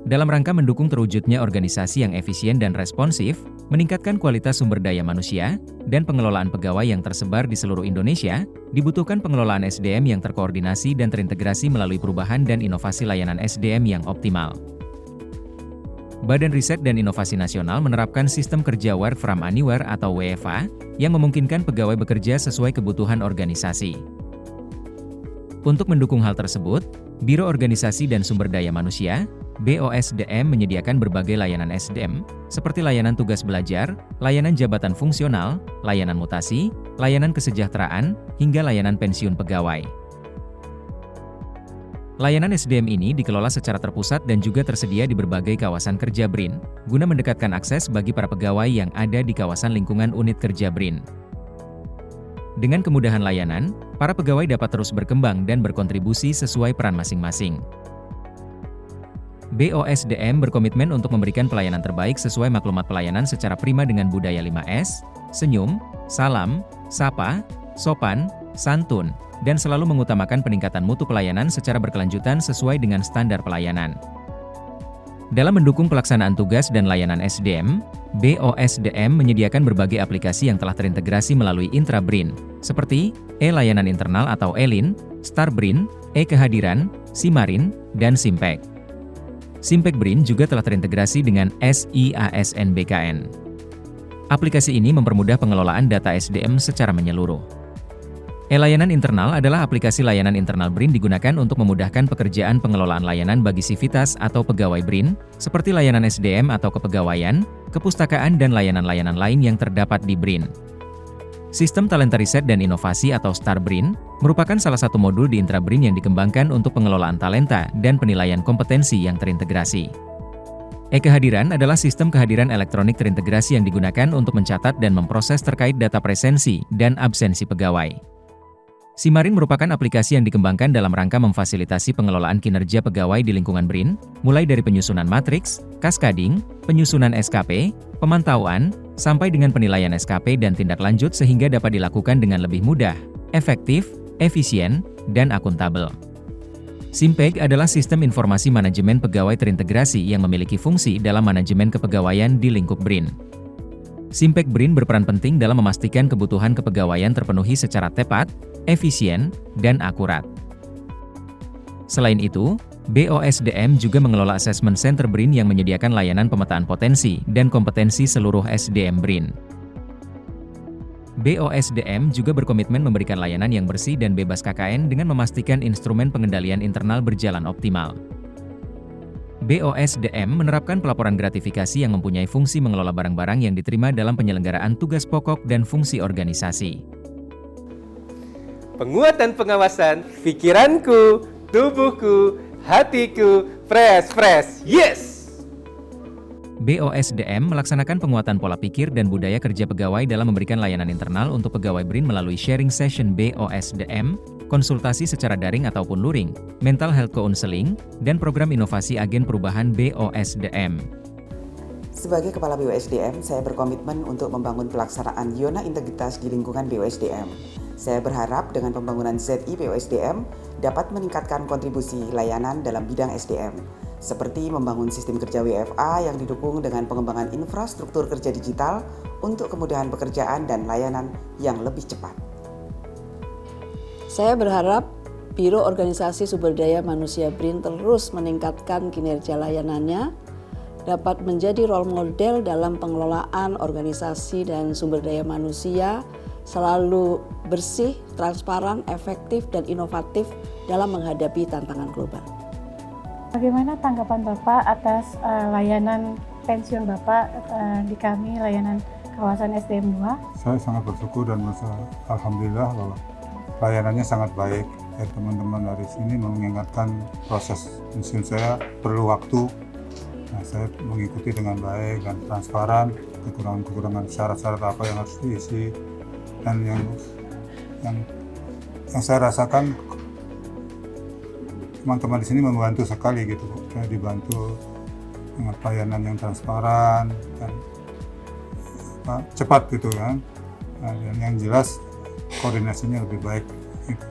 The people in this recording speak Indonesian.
Dalam rangka mendukung terwujudnya organisasi yang efisien dan responsif, meningkatkan kualitas sumber daya manusia, dan pengelolaan pegawai yang tersebar di seluruh Indonesia, dibutuhkan pengelolaan SDM yang terkoordinasi dan terintegrasi melalui perubahan dan inovasi layanan SDM yang optimal. Badan Riset dan Inovasi Nasional menerapkan sistem kerja Work from Anywhere atau WFA, yang memungkinkan pegawai bekerja sesuai kebutuhan organisasi. Untuk mendukung hal tersebut, Biro Organisasi dan Sumber Daya Manusia, BOSDM menyediakan berbagai layanan SDM, seperti layanan tugas belajar, layanan jabatan fungsional, layanan mutasi, layanan kesejahteraan, hingga layanan pensiun pegawai. Layanan SDM ini dikelola secara terpusat dan juga tersedia di berbagai kawasan kerja BRIN, guna mendekatkan akses bagi para pegawai yang ada di kawasan lingkungan unit kerja BRIN. Dengan kemudahan layanan, para pegawai dapat terus berkembang dan berkontribusi sesuai peran masing-masing. BOSDM berkomitmen untuk memberikan pelayanan terbaik sesuai maklumat pelayanan secara prima dengan budaya 5S, senyum, salam, sapa, sopan, santun, dan selalu mengutamakan peningkatan mutu pelayanan secara berkelanjutan sesuai dengan standar pelayanan. Dalam mendukung pelaksanaan tugas dan layanan SDM, BOSDM menyediakan berbagai aplikasi yang telah terintegrasi melalui intra-BRIN, seperti E-Layanan Internal atau ELIN, Star-BRIN, E-Kehadiran, Simarin, dan Simpek. Simpek BRIN juga telah terintegrasi dengan SIASN-BKN. Aplikasi ini mempermudah pengelolaan data SDM secara menyeluruh. E-Layanan Internal adalah aplikasi layanan internal BRIN digunakan untuk memudahkan pekerjaan pengelolaan layanan bagi sivitas atau pegawai BRIN, seperti layanan SDM atau kepegawaian, kepustakaan dan layanan-layanan lain yang terdapat di BRIN. Sistem Talenta Riset dan Inovasi atau STAR-BRIN, merupakan salah satu modul di intra-BRIN yang dikembangkan untuk pengelolaan talenta dan penilaian kompetensi yang terintegrasi. E-Kehadiran adalah sistem kehadiran elektronik terintegrasi yang digunakan untuk mencatat dan memproses terkait data presensi dan absensi pegawai. Simarin merupakan aplikasi yang dikembangkan dalam rangka memfasilitasi pengelolaan kinerja pegawai di lingkungan BRIN, mulai dari penyusunan matriks, kaskading, penyusunan SKP, pemantauan, sampai dengan penilaian SKP dan tindak lanjut sehingga dapat dilakukan dengan lebih mudah, efektif, efisien, dan akuntabel. Simpek adalah sistem informasi manajemen pegawai terintegrasi yang memiliki fungsi dalam manajemen kepegawaian di lingkup BRIN. Simpek BRIN berperan penting dalam memastikan kebutuhan kepegawaian terpenuhi secara tepat, efisien, dan akurat. Selain itu, BOSDM juga mengelola Assessment Center BRIN yang menyediakan layanan pemetaan potensi dan kompetensi seluruh SDM BRIN. BOSDM juga berkomitmen memberikan layanan yang bersih dan bebas KKN dengan memastikan instrumen pengendalian internal berjalan optimal. BOSDM menerapkan pelaporan gratifikasi yang mempunyai fungsi mengelola barang-barang yang diterima dalam penyelenggaraan tugas pokok dan fungsi organisasi. Penguatan pengawasan, pikiranku, tubuhku, hatiku, fresh, yes! BOSDM melaksanakan penguatan pola pikir dan budaya kerja pegawai dalam memberikan layanan internal untuk pegawai BRIN melalui sharing session BOSDM, konsultasi secara daring ataupun luring, mental health counseling, dan program inovasi agen perubahan BOSDM. Sebagai Kepala BOSDM, saya berkomitmen untuk membangun pelaksanaan zona integritas di lingkungan BOSDM. Saya berharap dengan pembangunan ZI BOSDM dapat meningkatkan kontribusi layanan dalam bidang SDM, seperti membangun sistem kerja WFA yang didukung dengan pengembangan infrastruktur kerja digital untuk kemudahan pekerjaan dan layanan yang lebih cepat. Saya berharap Biro Organisasi Sumber Daya Manusia BRIN terus meningkatkan kinerja layanannya, dapat menjadi role model dalam pengelolaan organisasi dan sumber daya manusia, selalu bersih, transparan, efektif, dan inovatif dalam menghadapi tantangan global. Bagaimana tanggapan Bapak atas layanan pensiun Bapak di kami, layanan kawasan SDM 2? Saya sangat bersyukur dan merasa alhamdulillah bahwa layanannya sangat baik. Teman-teman dari sini mengingatkan proses pensiun saya perlu waktu. Nah, saya mengikuti dengan baik dan transparan, kekurangan-kekurangan syarat-syarat apa yang harus diisi, dan yang saya rasakan teman-teman di sini membantu sekali gitu. Saya dibantu dengan pelayanan yang transparan dan cepat gitu kan. Nah, yang jelas koordinasinya lebih baik gitu.